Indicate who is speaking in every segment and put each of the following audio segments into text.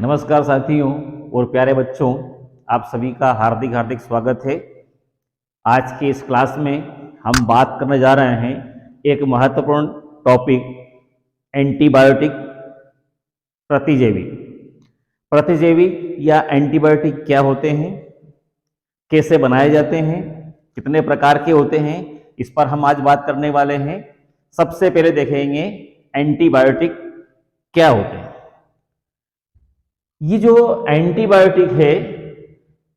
Speaker 1: नमस्कार साथियों और प्यारे बच्चों, आप सभी का हार्दिक हार्दिक स्वागत है। आज की इस क्लास में हम बात करने जा रहे हैं एक महत्वपूर्ण टॉपिक एंटीबायोटिक प्रतिजैवी। प्रतिजैवी या एंटीबायोटिक क्या होते हैं, कैसे बनाए जाते हैं, कितने प्रकार के होते हैं, इस पर हम आज बात करने वाले हैं। सबसे पहले देखेंगे एंटीबायोटिक क्या होते हैं। ये जो एंटीबायोटिक है,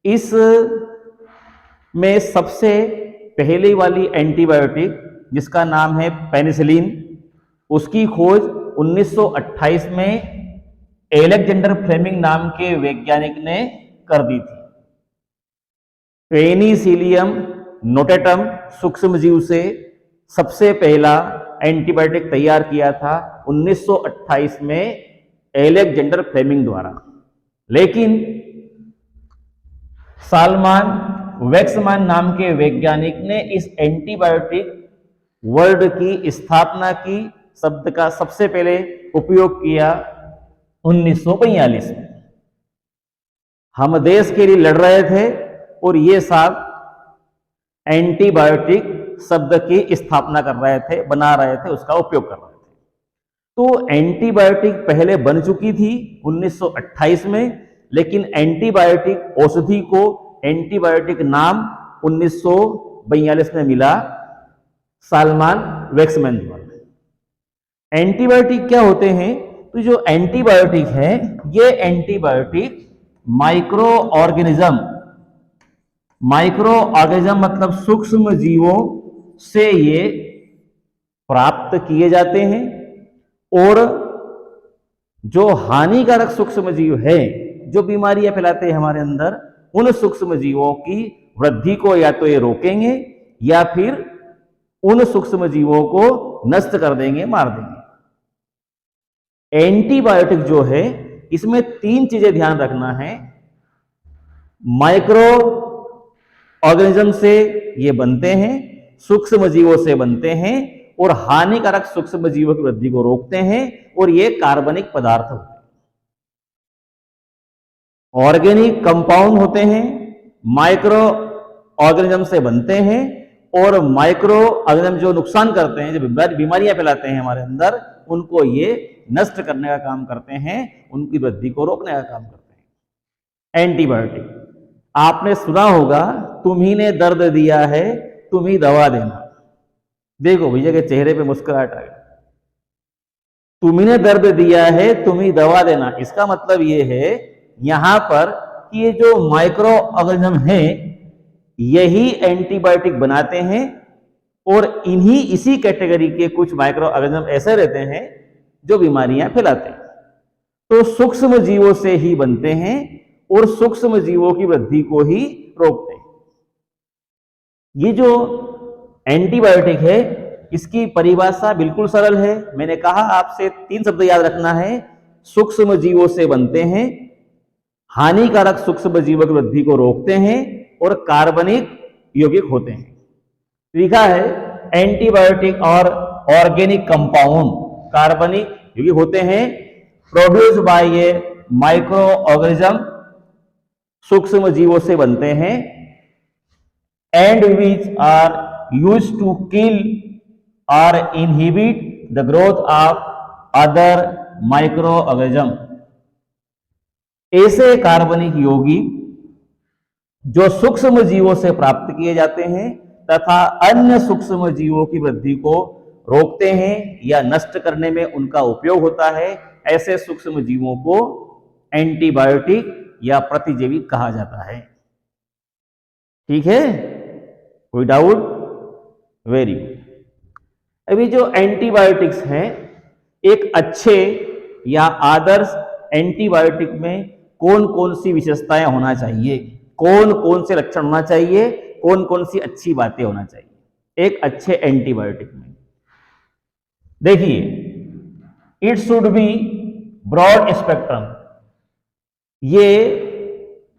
Speaker 1: इस में सबसे पहले वाली एंटीबायोटिक जिसका नाम है पेनिसिलिन, उसकी खोज 1928 में एलेक्जेंडर फ्लेमिंग नाम के वैज्ञानिक ने कर दी थी। पेनिसिलियम नोटेटम सूक्ष्मजीव से सबसे पहला एंटीबायोटिक तैयार किया था 1928 में एलेक्जेंडर फ्लेमिंग द्वारा। लेकिन सालमान वैक्समैन नाम के वैज्ञानिक ने इस एंटीबायोटिक वर्ड की स्थापना की, शब्द का सबसे पहले उपयोग किया 1942 में। हम देश के लिए लड़ रहे थे और ये साहब एंटीबायोटिक शब्द की स्थापना कर रहे थे, बना रहे थे, उसका उपयोग कर रहे थे। तो एंटीबायोटिक पहले बन चुकी थी 1928 में, लेकिन एंटीबायोटिक औषधि को एंटीबायोटिक नाम 1942 में मिला सालमान वैक्समैन द्वारा। एंटीबायोटिक क्या होते हैं? तो जो एंटीबायोटिक है, ये एंटीबायोटिक माइक्रो ऑर्गेनिज्म मतलब सूक्ष्म जीवों से ये प्राप्त किए जाते हैं, और जो हानिकारक सूक्ष्म जीव है जो बीमारियां फैलाते हैं हमारे अंदर, उन सूक्ष्म जीवों की वृद्धि को या तो ये रोकेंगे या फिर उन सूक्ष्म जीवों को नष्ट कर देंगे, मार देंगे। एंटीबायोटिक जो है, इसमें तीन चीजें ध्यान रखना है। माइक्रो ऑर्गेनिज्म से ये बनते हैं, सूक्ष्म जीवों से बनते हैं, और हानिकारक सूक्ष्म जीवों की वृद्धि को रोकते हैं, और ये कार्बनिक पदार्थ होते हैं। ऑर्गेनिक कंपाउंड होते हैं, माइक्रो ऑर्गेनिज्म से बनते हैं, और माइक्रो ऑर्गेनिज्म जो नुकसान करते हैं, जो बीमारियां फैलाते हैं हमारे अंदर, उनको ये नष्ट करने का काम करते हैं, उनकी वृद्धि को रोकने का काम करते हैं। एंटीबायोटिक आपने सुना होगा, तुम्ही ने दर्द दिया है तुम ही दवा देना। देखो भैया के चेहरे पे मुस्कुराहट आ गई। तुम्ही ने दर्द दिया है तुम ही दवा देना, इसका मतलब ये है यहां पर कि ये जो माइक्रो ऑर्गेनिज्म है, यही एंटीबायोटिक बनाते हैं, और इसी कैटेगरी के कुछ माइक्रो ऑर्गेनिज्म ऐसे रहते हैं जो बीमारियां फैलाते हैं। तो सूक्ष्म जीवों से ही बनते हैं और सूक्ष्म जीवों की वृद्धि को ही रोकते हैं। ये जो एंटीबायोटिक है, इसकी परिभाषा बिल्कुल सरल है। मैंने कहा आपसे तीन शब्द याद रखना है। सूक्ष्म जीवों से बनते हैं, हानिकारक सूक्ष्म जीवों की वृद्धि को रोकते हैं, और कार्बनिक यौगिक होते हैं। लिखा है एंटीबायोटिक और ऑर्गेनिक कंपाउंड कार्बनिक यौगिक होते हैं, produce by a microorganism, सूक्ष्म जीवों से बनते हैं, and which are used to kill or inhibit the growth of other microorganism। ऐसे कार्बनिक यौगिक जो सूक्ष्म जीवों से प्राप्त किए जाते हैं तथा अन्य सूक्ष्म जीवों की वृद्धि को रोकते हैं या नष्ट करने में उनका उपयोग होता है, ऐसे सूक्ष्म जीवों को एंटीबायोटिक या प्रतिजैवी कहा जाता है। ठीक है, कोई डाउट? Very good. अभी जो एंटीबायोटिक्स हैं, एक अच्छे या आदर्श एंटीबायोटिक में कौन कौन सी विशेषताएं होना चाहिए, कौन कौन से लक्षण होना चाहिए, कौन कौन सी अच्छी बातें होना चाहिए एक अच्छे एंटीबायोटिक में? देखिए, it should be broad spectrum. ये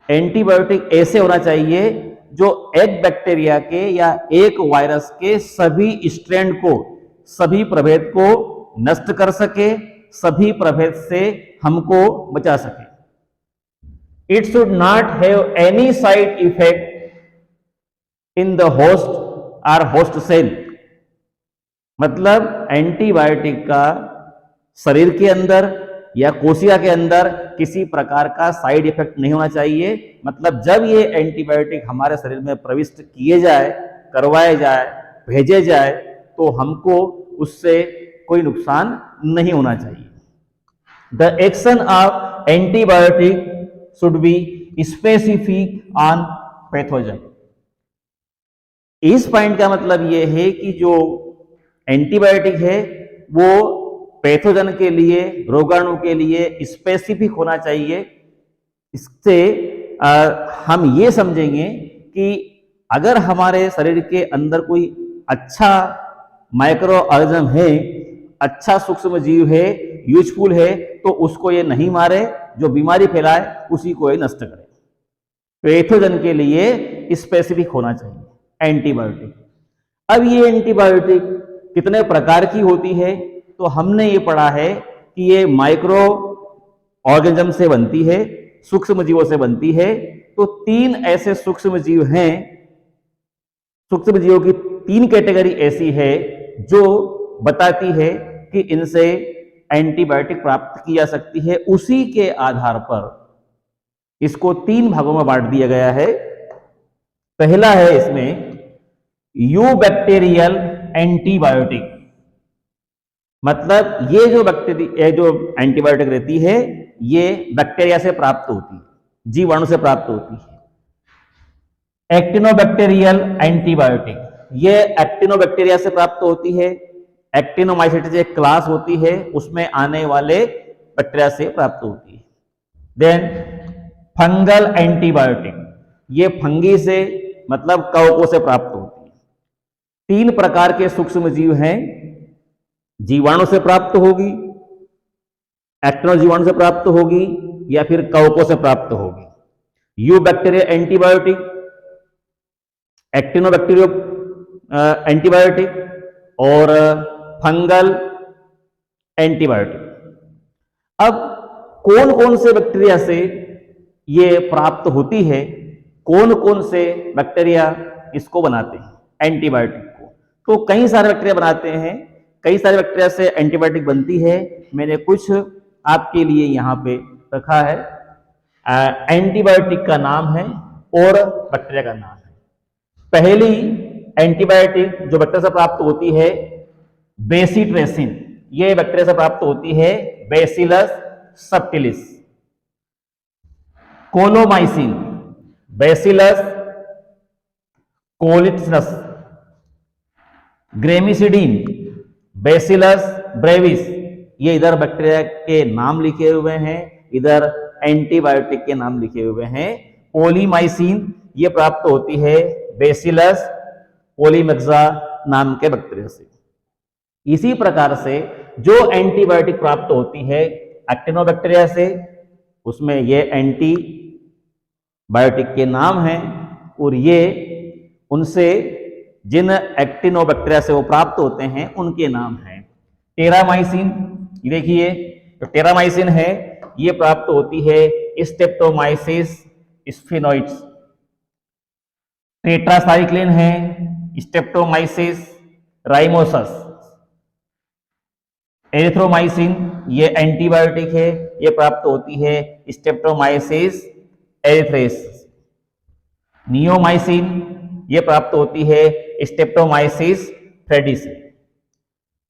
Speaker 1: एंटीबायोटिक ऐसे होना चाहिए जो एक बैक्टीरिया के या एक वायरस के सभी स्ट्रैंड को, सभी प्रभेद को नष्ट कर सके, सभी प्रभेद से हमको बचा सके। It should not have any side effect in the host और होस्ट सेल। मतलब एंटीबायोटिक का शरीर के अंदर या कोशिका के अंदर किसी प्रकार का साइड इफेक्ट नहीं होना चाहिए। मतलब जब ये एंटीबायोटिक हमारे शरीर में प्रविष्ट किए जाए, करवाए जाए, भेजे जाए, तो हमको उससे कोई नुकसान नहीं होना चाहिए। The action of antibiotic should be specific on pathogen. इस पॉइंट का मतलब यह है कि जो एंटीबायोटिक है वो पैथोजन के लिए, रोगाणु के लिए स्पेसिफिक होना चाहिए। इससे हम ये समझेंगे कि अगर हमारे शरीर के अंदर कोई अच्छा माइक्रो ऑर्गेनिज्म है, अच्छा सूक्ष्म जीव है, यूजफुल है, तो उसको ये नहीं मारे, जो बीमारी फैलाए उसी को ये नष्ट करे। पैथोजन के लिए स्पेसिफिक होना चाहिए एंटीबायोटिक। अब ये एंटीबायोटिक कितने प्रकार की होती है, तो हमने ये पढ़ा है कि ये माइक्रो ऑर्गेनिज्म से बनती है, सूक्ष्म जीवों से बनती है। तो 3 ऐसे सूक्ष्म जीव हैं, सूक्ष्म जीवों की 3 कैटेगरी ऐसी है जो बताती है कि इनसे एंटीबायोटिक प्राप्त की जा सकती है। उसी के आधार पर इसको 3 भागों में बांट दिया गया है। पहला है इसमें यूबैक्टीरियल एंटीबायोटिक। मतलब ये जो एंटीबायोटिक रहती है ये बैक्टीरिया से प्राप्त होती है, जीवाणु से प्राप्त होती है। एक्टिनोबैक्टीरियल एंटीबायोटिक, ये एक्टिनोबैक्टीरिया से प्राप्त होती है। एक्टिनोमाइसीट्स एक क्लास होती है, उसमें आने वाले बैक्टीरिया से प्राप्त होती है। देन फंगल एंटीबायोटिक, ये फंगी से मतलब कवकों से प्राप्त होती है। 3 प्रकार के सूक्ष्म जीव हैं, जीवाणु से प्राप्त होगी, एक्टिनो जीवाणु से प्राप्त होगी, या फिर कवकों से प्राप्त होगी। यूबैक्टीरिया एंटीबायोटिक, एक्टिनोबैक्टीरिया एंटीबायोटिक और फंगल एंटीबायोटिक। अब कौन कौन से बैक्टीरिया से ये प्राप्त होती है, कौन कौन से बैक्टीरिया इसको बनाते हैं एंटीबायोटिक को? तो कई सारे बैक्टीरिया बनाते हैं, कई सारे बैक्टीरिया से एंटीबायोटिक बनती है। मैंने कुछ आपके लिए यहां पे रखा है। एंटीबायोटिक का नाम है और बैक्टीरिया का नाम है। पहली एंटीबायोटिक जो बैक्टीरिया से प्राप्त होती है बेसिट्रेसिन, ये बैक्टीरिया से प्राप्त होती है bacillus subtilis. Colomycin, bacillus colistinus. Gramicidin, bacillus brevis. ये इधर बैक्टीरिया के नाम लिखे हुए हैं, इधर एंटीबायोटिक के नाम लिखे हुए हैं। पोलीमाइसिन, ये प्राप्त होती है बैसिलस पोलीमेक्सा नाम के बैक्टीरिया से। इसी प्रकार से जो एंटीबायोटिक प्राप्त होती है एक्टिनोबैक्टीरिया से, उसमें ये एंटीबायोटिक के नाम हैं, और ये उनसे जिन एक्टिनोबैक्टीरिया से वो प्राप्त होते हैं उनके नाम हैं। टेरामाइसिन, देखिए तो टेरामाइसिन है, ये प्राप्त होती है स्ट्रेप्टोमाइसिस स्फिनोइड्स। टेट्रासाइक्लिन है स्ट्रेप्टोमाइसिस राइमोसस। एरिथ्रोमाइसिन, ये एंटीबायोटिक है, ये प्राप्त होती है स्ट्रेप्टोमाइसिस एरिथ्रेसिस। नियोमाइसिन, ये प्राप्त होती है स्ट्रेप्टोमाइसिस फ्रेडिस।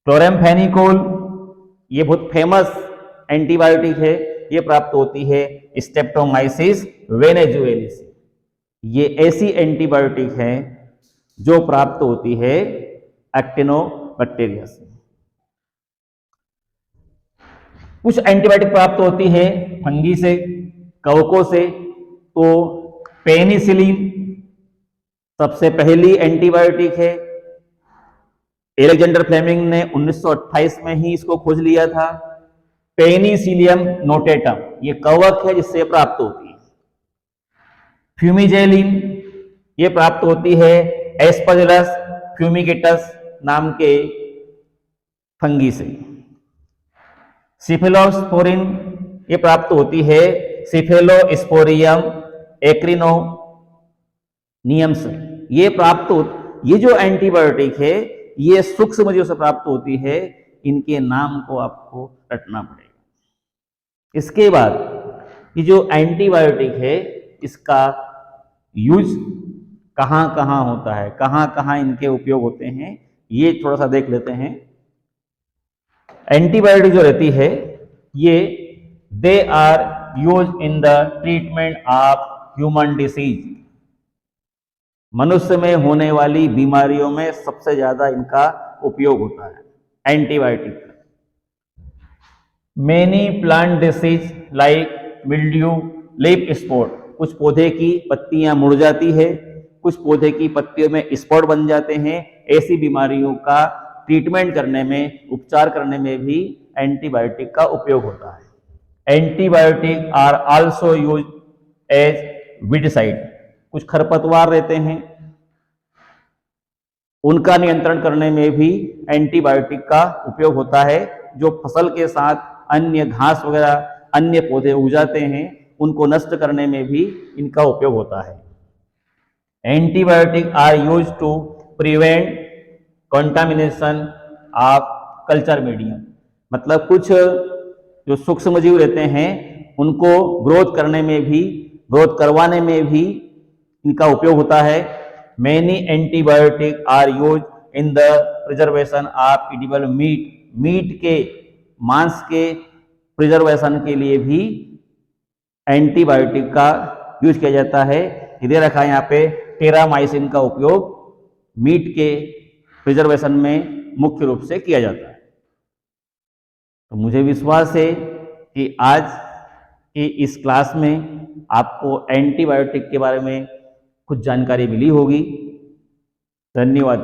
Speaker 1: क्लोरेमफेनिकोल, ये बहुत फेमस एंटीबायोटिक है, ये प्राप्त होती है स्ट्रेप्टोमाइसिस वेनेजुएलिस। ये ऐसी एंटीबायोटिक है जो प्राप्त होती है एक्टिनोबैक्टीरिया से। कुछ एंटीबायोटिक प्राप्त होती है फंगी से, कवकों से। तो पेनिसिलिन सबसे पहली एंटीबायोटिक है। एलेक्जेंडर फ्लेमिंग ने 1928 में ही इसको खोज लिया था। पेनिसिलियम नोटेटम, ये कवक है जिससे प्राप्त होती है। फ्यूमिजेलिन, ये प्राप्त होती है एस्परजिलस फ्यूमिगेटस नाम के फंगी से। सिफेलोस्पोरिन, ये प्राप्त होती है सिफेलोस्पोरियम एक्रिनोनियम से ये प्राप्त हो। ये जो एंटीबायोटिक है ये सूक्ष्मजीव से प्राप्त होती है, इनके नाम को आपको रटना पड़ेगा। इसके बाद ये जो एंटीबायोटिक है इसका यूज कहाँ कहाँ होता है, कहाँ कहाँ इनके उपयोग होते हैं, ये थोड़ा सा देख लेते हैं। एंटीबायोटिक जो रहती है ये they are use in the treatment of human disease, मनुष्य में होने वाली बीमारियों में सबसे ज्यादा इनका उपयोग होता है antibiotic. Many plant disease like mildew, leaf spot, कुछ पौधे की पत्तियां मुड़ जाती है, कुछ पौधे की पत्तियों में स्पॉट बन जाते हैं। ऐसी बीमारियों का ट्रीटमेंट करने में, उपचार करने में भी एंटीबायोटिक का उपयोग होता है। Antibiotic are also use as weedicide, कुछ खरपतवार रहते हैं उनका नियंत्रण करने में भी एंटीबायोटिक का उपयोग होता है। जो फसल के साथ अन्य घास वगैरह अन्य पौधे उग जाते हैं उनको नष्ट करने में भी इनका उपयोग होता है। Antibiotic are use to prevent contamination of culture medium, मतलब कुछ जो सूक्ष्मजीव रहते हैं उनको ग्रोथ करने में भी, ग्रोथ करवाने में भी इनका उपयोग होता है। Many antibiotic are use in the preservation of edible meat, meat के, मांस के प्रिजर्वेशन के लिए भी एंटीबायोटिक का यूज किया जाता है। दे रखा है यहाँ पे टेरामाइसिन का उपयोग मीट के प्रिजर्वेशन में मुख्य रूप से किया जाता है। तो मुझे विश्वास है कि आज की इस क्लास में आपको एंटीबायोटिक के बारे में कुछ जानकारी मिली होगी। धन्यवाद।